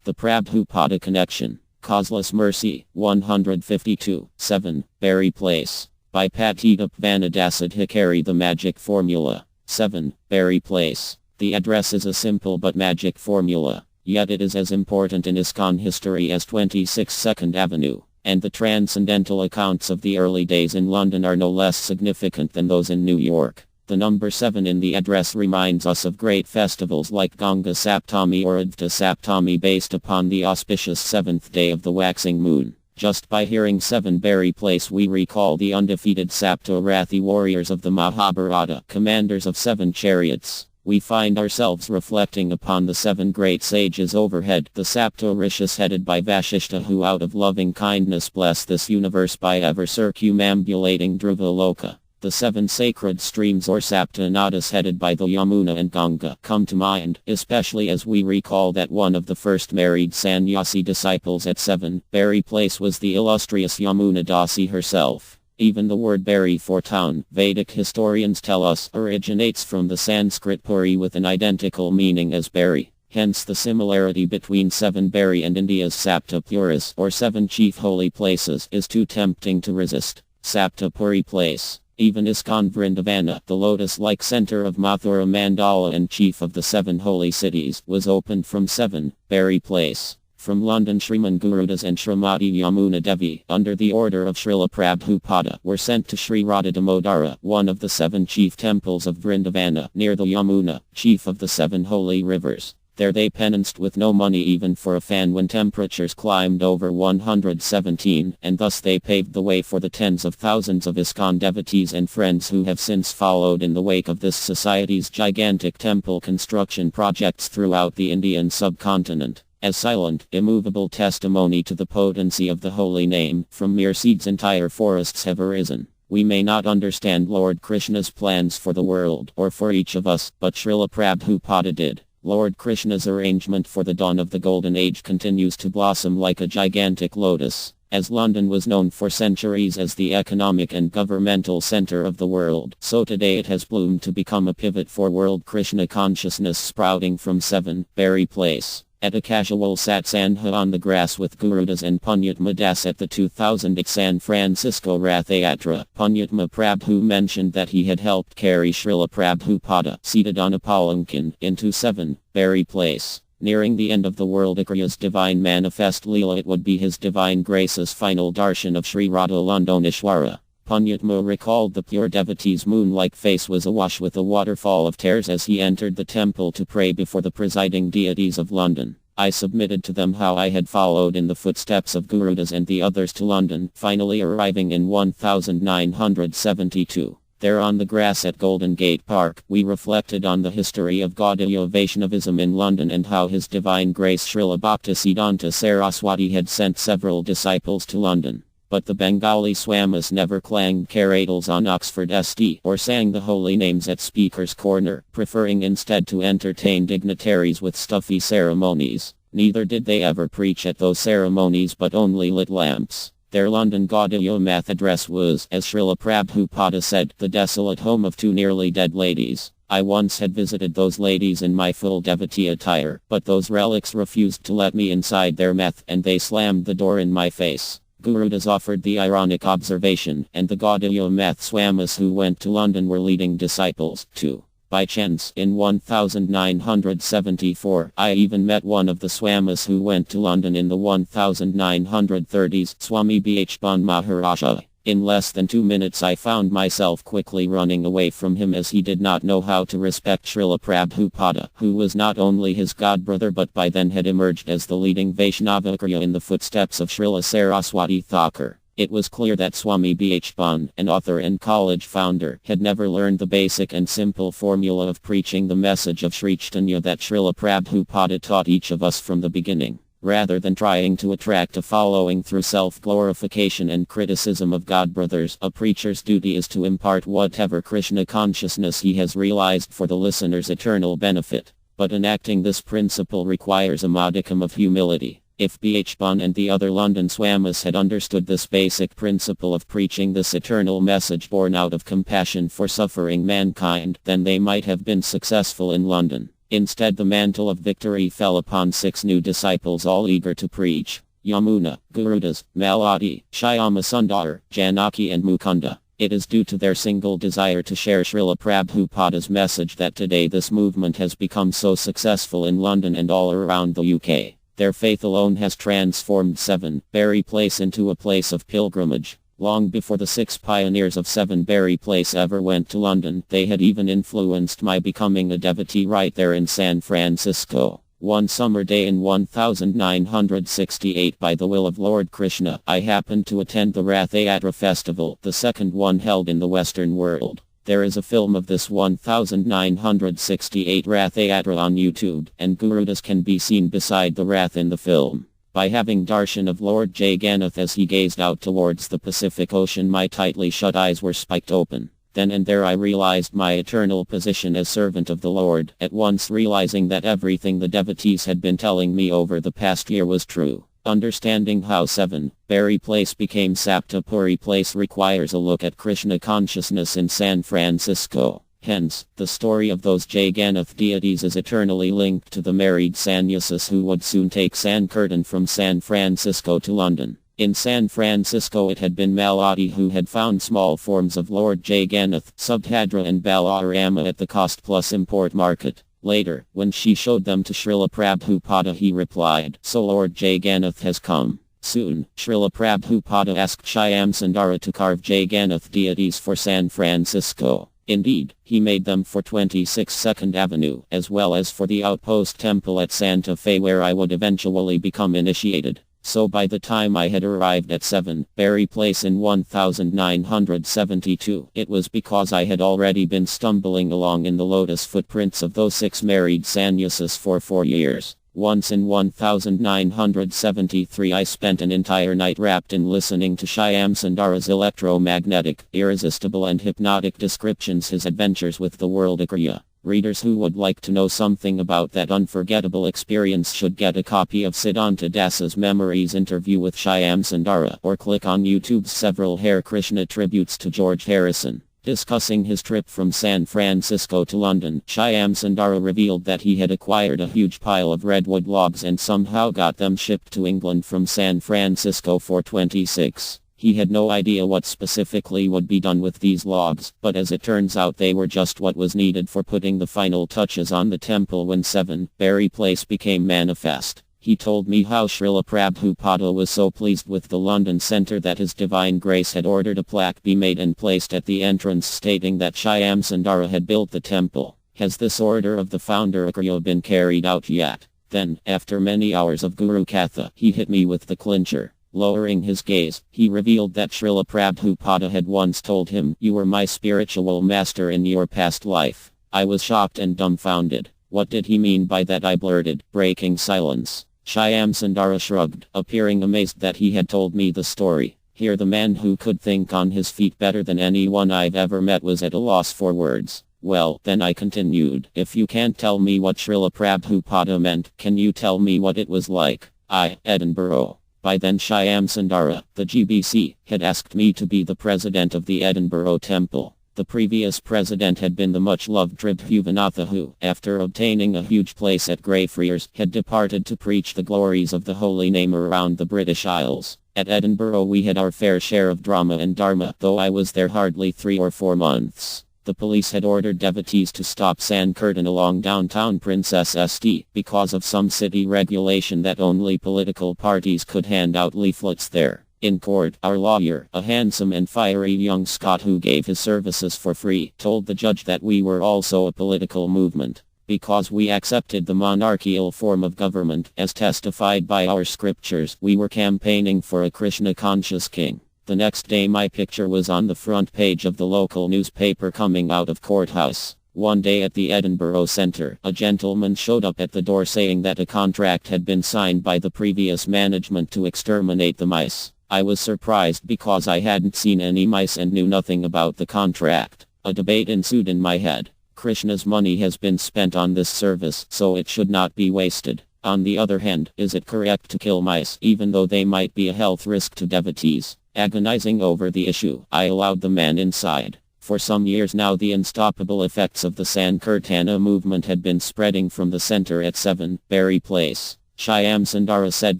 The Prabhupada Connection. Causeless Mercy, 152, 7, Berry Place. By Patita Vanadasadhikari. The Magic Formula. 7, Berry Place. The address is a simple but magic formula, yet it is as important in ISKCON history as 26 2nd Avenue, and the transcendental accounts of the early days in London are no less significant than those in New York. The number 7 in the address reminds us of great festivals like Ganga Saptami or Advita Saptami based upon the auspicious 7th day of the waxing moon. Just by hearing 7 Berry Place we recall the undefeated Saptarathi warriors of the Mahabharata, commanders of 7 chariots. We find ourselves reflecting upon the 7 great sages overhead, the Sapta Rishis headed by Vashishta, who out of loving kindness bless this universe by ever circumambulating Dhruvaloka. The 7 sacred streams or Sapta Nadas headed by the Yamuna and Ganga come to mind, especially as we recall that one of the first married sannyasi disciples at 7 Berry Place was the illustrious Yamuna Dasi herself. Even the word Berry for town, Vedic historians tell us, originates from the Sanskrit Puri with an identical meaning as berry. Hence the similarity between 7 Berry and India's Sapta Puras or 7 chief holy places is too tempting to resist. Sapta Puri Place. Even ISKCON Vrindavana, the lotus-like center of Mathura Mandala and chief of the 7 holy cities, was opened from 7 Berry Place. From London, Shriman Gurudas and Shrimati Yamuna Devi, under the order of Srila Prabhupada, were sent to Sri Radha Damodara, one of the 7 chief temples of Vrindavana, near the Yamuna, chief of the 7 holy rivers. There they penanced with no money even for a fan when temperatures climbed over 117, and thus they paved the way for the tens of thousands of ISKCON devotees and friends who have since followed in the wake of this society's gigantic temple construction projects throughout the Indian subcontinent. As silent, immovable testimony to the potency of the holy name, from mere seeds entire forests have arisen. We may not understand Lord Krishna's plans for the world or for each of us, but Srila Prabhupada did. Lord Krishna's arrangement for the dawn of the Golden Age continues to blossom like a gigantic lotus. As London was known for centuries as the economic and governmental center of the world, so today it has bloomed to become a pivot for world Krishna consciousness sprouting from 7 Berry Place. At a casual satsangha on the grass with Gurudas and Punyatma Das at the 2008 San Francisco Rathayatra, Punyatma Prabhu mentioned that he had helped carry Srila Prabhupada, seated on a palanquin, into 7 Berry Place. Nearing the end of the world Akriya's divine manifest Leela, it would be His Divine Grace's final darshan of Sri Radha Londonishwara. Punyatma recalled the pure devotee's moon-like face was awash with a waterfall of tears as he entered the temple to pray before the presiding deities of London. I submitted to them how I had followed in the footsteps of Gurudas and the others to London, finally arriving in 1972. There on the grass at Golden Gate Park, we reflected on the history of Gaudiya Vaishnavism in London and how His Divine Grace Srila Bhaktisiddhanta Saraswati had sent several disciples to London. But the Bengali Swamis never clanged caradles on Oxford St. or sang the holy names at Speaker's Corner, preferring instead to entertain dignitaries with stuffy ceremonies. Neither did they ever preach at those ceremonies but only lit lamps. Their London Gaudiya Math address was, as Srila Prabhupada said, the desolate home of 2 nearly dead ladies. I once had visited those ladies in my full devotee attire, but those relics refused to let me inside their math and they slammed the door in my face. Gurudas offered the ironic observation, and the Gaudiya Math Swamis who went to London were leading disciples, too. By chance, in 1974, I even met one of the Swamis who went to London in the 1930s, Swami Bhban Maharaja. In less than 2 minutes I found myself quickly running away from him as he did not know how to respect Srila Prabhupada, who was not only his godbrother but by then had emerged as the leading Vaishnavakriya in the footsteps of Srila Saraswati Thakur. It was clear that Swami Bhban, an author and college founder, had never learned the basic and simple formula of preaching the message of Sri Chaitanya that Srila Prabhupada taught each of us from the beginning. Rather than trying to attract a following through self-glorification and criticism of godbrothers, a preacher's duty is to impart whatever Krishna consciousness he has realized for the listener's eternal benefit. But enacting this principle requires a modicum of humility. If Bhban and the other London Swamis had understood this basic principle of preaching this eternal message born out of compassion for suffering mankind, then they might have been successful in London. Instead, the mantle of victory fell upon 6 new disciples, all eager to preach. Yamuna, Gurudas, Maladi, Shyama Sundar, Janaki and Mukunda. It is due to their single desire to share Srila Prabhupada's message that today this movement has become so successful in London and all around the UK. Their faith alone has transformed 7 Berry Place into a place of pilgrimage. Long before the 6 pioneers of 7 Berry Place ever went to London, they had even influenced my becoming a devotee right there in San Francisco. One summer day in 1968, by the will of Lord Krishna, I happened to attend the Rath Yatra festival, the second one held in the Western world. There is a film of this 1968 Rath Yatra on YouTube, and Gurudas can be seen beside the Rath in the film. By having darshan of Lord Jagannath as he gazed out towards the Pacific Ocean, my tightly shut eyes were spiked open. Then and there I realized my eternal position as servant of the Lord, at once realizing that everything the devotees had been telling me over the past year was true. Understanding how 7 Berry Place became Saptapuri Place requires a look at Krishna consciousness in San Francisco. Hence, the story of those Jagannath deities is eternally linked to the married sannyasis who would soon take Sankirtan from San Francisco to London. In San Francisco it had been Maladi who had found small forms of Lord Jagannath, Subhadra and Balarama at the cost plus import market. Later, when she showed them to Srila Prabhupada, he replied, "So Lord Jagannath has come." Soon, Srila Prabhupada asked Shyam Sundara to carve Jagannath deities for San Francisco. Indeed, he made them for 26 2nd Avenue, as well as for the outpost temple at Santa Fe where I would eventually become initiated. So by the time I had arrived at 7 Berry Place in 1972, it was because I had already been stumbling along in the lotus footprints of those 6 married sannyasis for 4 years. Once in 1973 I spent an entire night wrapped in listening to Shyam Sundara's electromagnetic, irresistible and hypnotic descriptions his adventures with the world Agriya. Readers who would like to know something about that unforgettable experience should get a copy of Siddhanta Dasa's Memories interview with Shyam Sundara or click on YouTube's several Hare Krishna tributes to George Harrison. Discussing his trip from San Francisco to London, Shyam Sundara revealed that he had acquired a huge pile of redwood logs and somehow got them shipped to England from San Francisco for 26. He had no idea what specifically would be done with these logs, but as it turns out they were just what was needed for putting the final touches on the temple when 7 Berry Place became manifest. He told me how Srila Prabhupada was so pleased with the London Centre that His Divine Grace had ordered a plaque be made and placed at the entrance stating that Shyam Sundara had built the temple. Has this order of the founder Agriya been carried out yet? Then, after many hours of Guru Katha, he hit me with the clincher. Lowering his gaze, he revealed that Srila Prabhupada had once told him, "You were my spiritual master in your past life." I was shocked and dumbfounded. What did he mean by that? I blurted, breaking silence. Shyam Sundara shrugged, appearing amazed that he had told me the story. Here the man who could think on his feet better than anyone I've ever met was at a loss for words. Well, then I continued, if you can't tell me what Srila Prabhupada meant, can you tell me what it was like? Edinburgh. By then Shyam Sundara, the GBC, had asked me to be the president of the Edinburgh Temple. The previous president had been the much-loved Prabhuvanatha who, after obtaining a huge place at Greyfriars, had departed to preach the glories of the holy name around the British Isles. At Edinburgh we had our fair share of drama and dharma, though I was there hardly 3 or 4 months. The police had ordered devotees to stop Sankirtan along downtown Princess St. because of some city regulation that only political parties could hand out leaflets there. In court, our lawyer, a handsome and fiery young Scot who gave his services for free, told the judge that we were also a political movement. Because we accepted the monarchical form of government, as testified by our scriptures, we were campaigning for a Krishna-conscious king. The next day my picture was on the front page of the local newspaper coming out of courthouse. One day at the Edinburgh Centre, a gentleman showed up at the door saying that a contract had been signed by the previous management to exterminate the mice. I was surprised because I hadn't seen any mice and knew nothing about the contract. A debate ensued in my head. Krishna's money has been spent on this service, so it should not be wasted. On the other hand, is it correct to kill mice, even though they might be a health risk to devotees? Agonizing over the issue, I allowed the man inside. For some years now the unstoppable effects of the Sankirtana movement had been spreading from the center at 7 Berry Place. Shyam Sundara said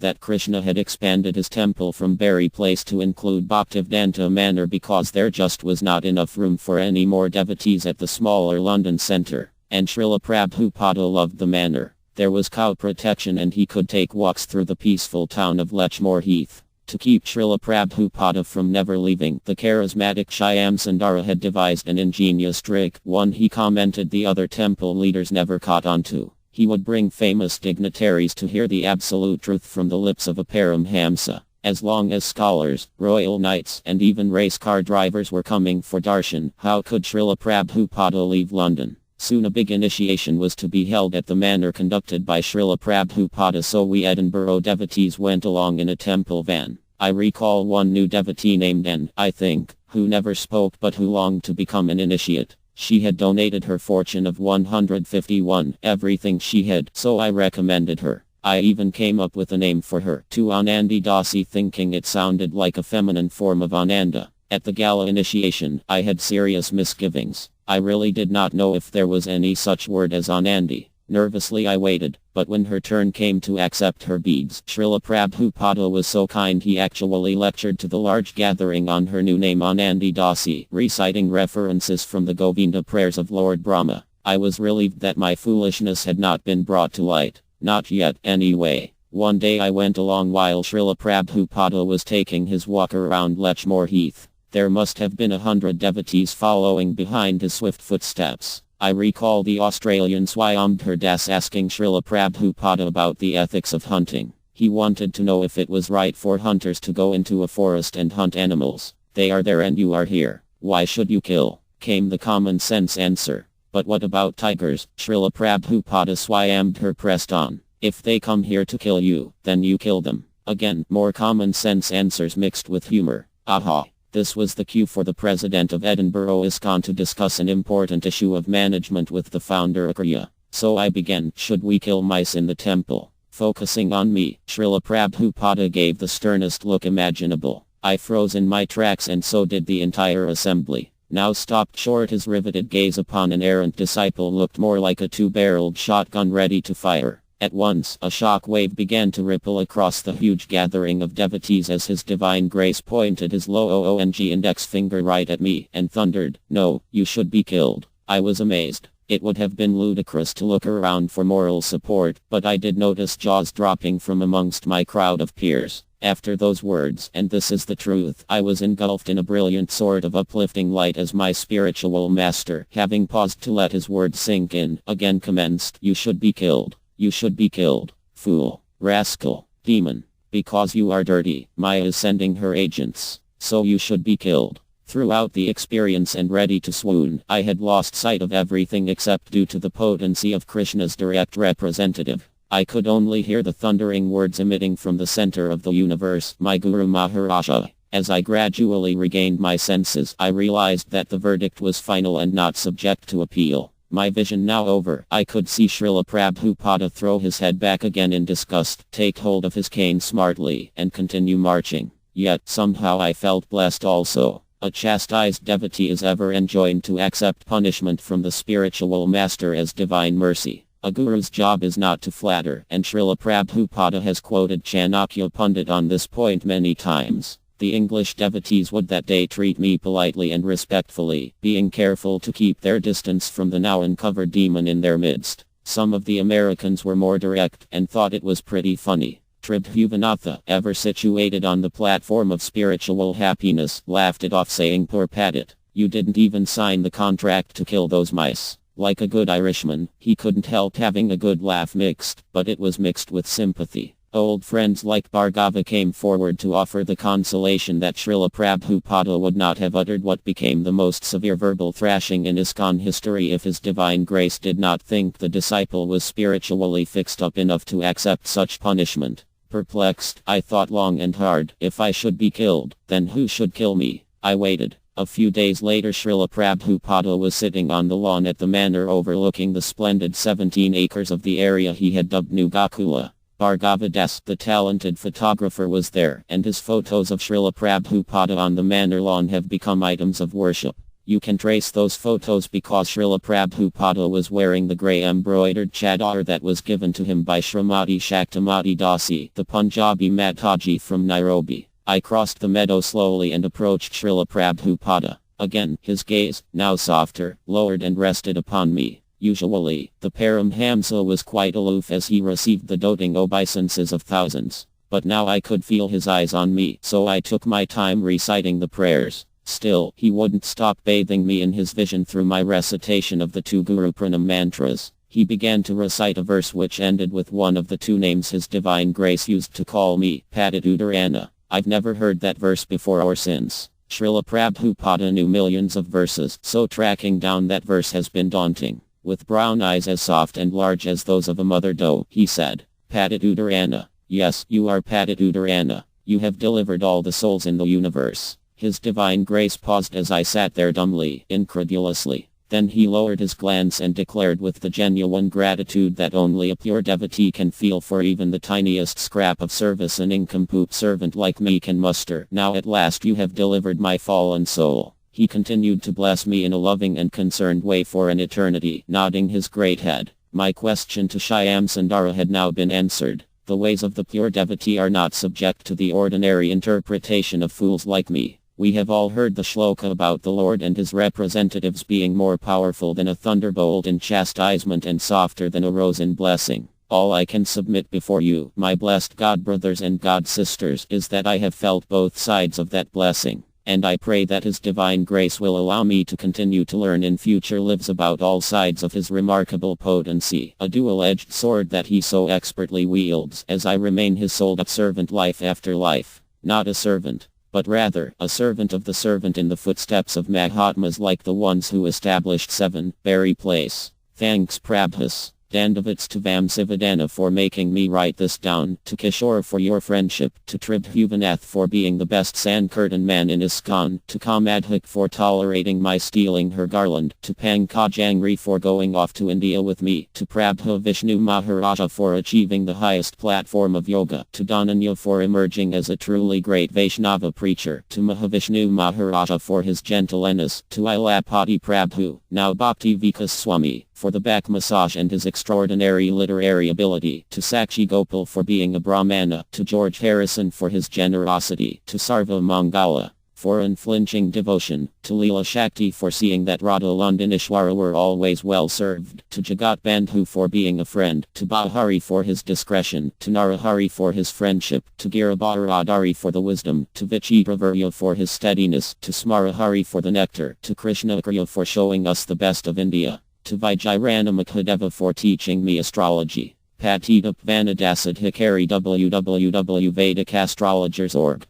that Krishna had expanded his temple from Berry Place to include Bhaktivedanta Manor because there just was not enough room for any more devotees at the smaller London centre, and Srila Prabhupada loved the manor. There was cow protection and he could take walks through the peaceful town of Lechmore Heath. To keep Srila Prabhupada from never leaving, the charismatic Shyam Sundara had devised an ingenious trick, one he commented the other temple leaders never caught on to. He would bring famous dignitaries to hear the absolute truth from the lips of a Paramhamsa. As long as scholars, royal knights, and even race car drivers were coming for darshan, how could Srila Prabhupada leave London? Soon a big initiation was to be held at the manor conducted by Srila Prabhupada, so we Edinburgh devotees went along in a temple van. I recall one new devotee named N, I think, who never spoke but who longed to become an initiate. She had donated her fortune of 151, everything she had, so I recommended her. I even came up with a name for her, to Anandi Dasi, thinking it sounded like a feminine form of Ananda. At the gala initiation, I had serious misgivings. I really did not know if there was any such word as Anandi. Nervously I waited, but when her turn came to accept her beads, Srila Prabhupada was so kind he actually lectured to the large gathering on her new name Anandi Dasi, reciting references from the Govinda prayers of Lord Brahma. I was relieved that my foolishness had not been brought to light. Not yet, anyway. One day I went along while Srila Prabhupada was taking his walk around Lechmore Heath. There must have been 100 devotees following behind his swift footsteps. I recall the Australian Swayambhur Das asking Srila Prabhupada about the ethics of hunting. He wanted to know if it was right for hunters to go into a forest and hunt animals. They are there and you are here. Why should you kill? Came the common sense answer. But what about tigers? Srila Prabhupada Swayambhur pressed on. If they come here to kill you, then you kill them. Again, more common sense answers mixed with humor. Aha. This was the cue for the president of Edinburgh ISKCON to discuss an important issue of management with the founder Akriya. So I began, should we kill mice in the temple? Focusing on me, Srila Prabhupada gave the sternest look imaginable. I froze in my tracks and so did the entire assembly. Now stopped short, his riveted gaze upon an errant disciple looked more like a two-barreled shotgun ready to fire. At once, a shock wave began to ripple across the huge gathering of devotees as His Divine Grace pointed his low OONG index finger right at me and thundered, "No, you should be killed." I was amazed. It would have been ludicrous to look around for moral support, but I did notice jaws dropping from amongst my crowd of peers. After those words, and this is the truth, I was engulfed in a brilliant sort of uplifting light as my spiritual master, having paused to let his words sink in, again commenced, "You should be killed. You should be killed, fool, rascal, demon. Because you are dirty, Maya is sending her agents. So you should be killed." Throughout the experience and ready to swoon, I had lost sight of everything except due to the potency of Krishna's direct representative. I could only hear the thundering words emitting from the center of the universe, my Guru Maharaja. As I gradually regained my senses, I realized that the verdict was final and not subject to appeal. My vision now over, I could see Srila Prabhupada throw his head back again in disgust, take hold of his cane smartly, and continue marching. Yet, somehow I felt blessed also. A chastised devotee is ever enjoined to accept punishment from the spiritual master as divine mercy. A guru's job is not to flatter, and Srila Prabhupada has quoted Chanakya Pundit on this point many times. The English devotees would that day treat me politely and respectfully, being careful to keep their distance from the now uncovered demon in their midst. Some of the Americans were more direct, and thought it was pretty funny. Tribhuvanatha, ever situated on the platform of spiritual happiness, laughed it off saying, "Poor Padit, you didn't even sign the contract to kill those mice." Like a good Irishman, he couldn't help having a good laugh mixed, but it was mixed with sympathy. Old friends like Bhargava came forward to offer the consolation that Srila Prabhupada would not have uttered what became the most severe verbal thrashing in ISKCON history if His Divine Grace did not think the disciple was spiritually fixed up enough to accept such punishment. Perplexed, I thought long and hard, if I should be killed, then who should kill me? I waited. A few days later Srila Prabhupada was sitting on the lawn at the manor overlooking the splendid 17 acres of the area he had dubbed New Gokula. Bhargava Das, the talented photographer, was there, and his photos of Srila Prabhupada on the manor lawn have become items of worship. You can trace those photos because Srila Prabhupada was wearing the grey embroidered chadar that was given to him by Shrimati Shaktimati Dasi, the Punjabi Mataji from Nairobi. I crossed the meadow slowly and approached Srila Prabhupada. Again, his gaze, now softer, lowered and rested upon me. Usually, the Paramhamsa was quite aloof as he received the doting obeisances of thousands. But now I could feel his eyes on me, so I took my time reciting the prayers. Still, he wouldn't stop bathing me in his vision through my recitation of the two Guru Pranam mantras. He began to recite a verse which ended with one of the two names His Divine Grace used to call me, Padadudurana. I've never heard that verse before or since. Srila Prabhupada knew millions of verses, so tracking down that verse has been daunting. With brown eyes as soft and large as those of a mother doe, he said, Padadudurana. Yes, you are Padadudurana. You have delivered all the souls in the universe. His Divine Grace paused as I sat there dumbly, incredulously. Then he lowered his glance and declared with the genuine gratitude that only a pure devotee can feel for even the tiniest scrap of service an incomplete servant like me can muster. Now at last you have delivered my fallen soul. He continued to bless me in a loving and concerned way for an eternity, nodding his great head. My question to Shyam Sundara had now been answered. The ways of the pure devotee are not subject to the ordinary interpretation of fools like me. We have all heard the shloka about the Lord and his representatives being more powerful than a thunderbolt in chastisement and softer than a rose in blessing. All I can submit before you, my blessed God brothers and God sisters, is that I have felt both sides of that blessing. And I pray that His Divine Grace will allow me to continue to learn in future lives about all sides of His remarkable potency, a dual-edged sword that He so expertly wields, as I remain His souled-up servant life after life. Not a servant, but rather, a servant of the servant in the footsteps of Mahatmas like the ones who established 7, Berry Place. Thanks Prabhus. Dandavats to Vamsivadana for making me write this down, to Kishore for your friendship, to Tribhuvanath for being the best Sankirtan man in ISKCON, to Kamadhik for tolerating my stealing her garland, to Pankajangri for going off to India with me, to Prabhu Vishnu Maharaja for achieving the highest platform of yoga, to Dhananya for emerging as a truly great Vaishnava preacher, to Mahavishnu Maharaja for his gentleness, to Ilapati Prabhu, now Bhakti Vikas Swami, for the back massage and his extraordinary literary ability, to Sakshi Gopal for being a Brahmana, to George Harrison for his generosity, to Sarva Mangala for unflinching devotion, to Leela Shakti for seeing that Radha Londonishwara were always well served, to Jagat Bandhu for being a friend, to Bahari for his discretion, to Narahari for his friendship, to Girabharadari for the wisdom, to Vichitravirya for his steadiness, to Smarahari for the nectar, to Krishna Kriya for showing us the best of India, to Vijayarana Mahadeva for teaching me astrology. Patita Vanadasadhikari www.vedikastrologers.org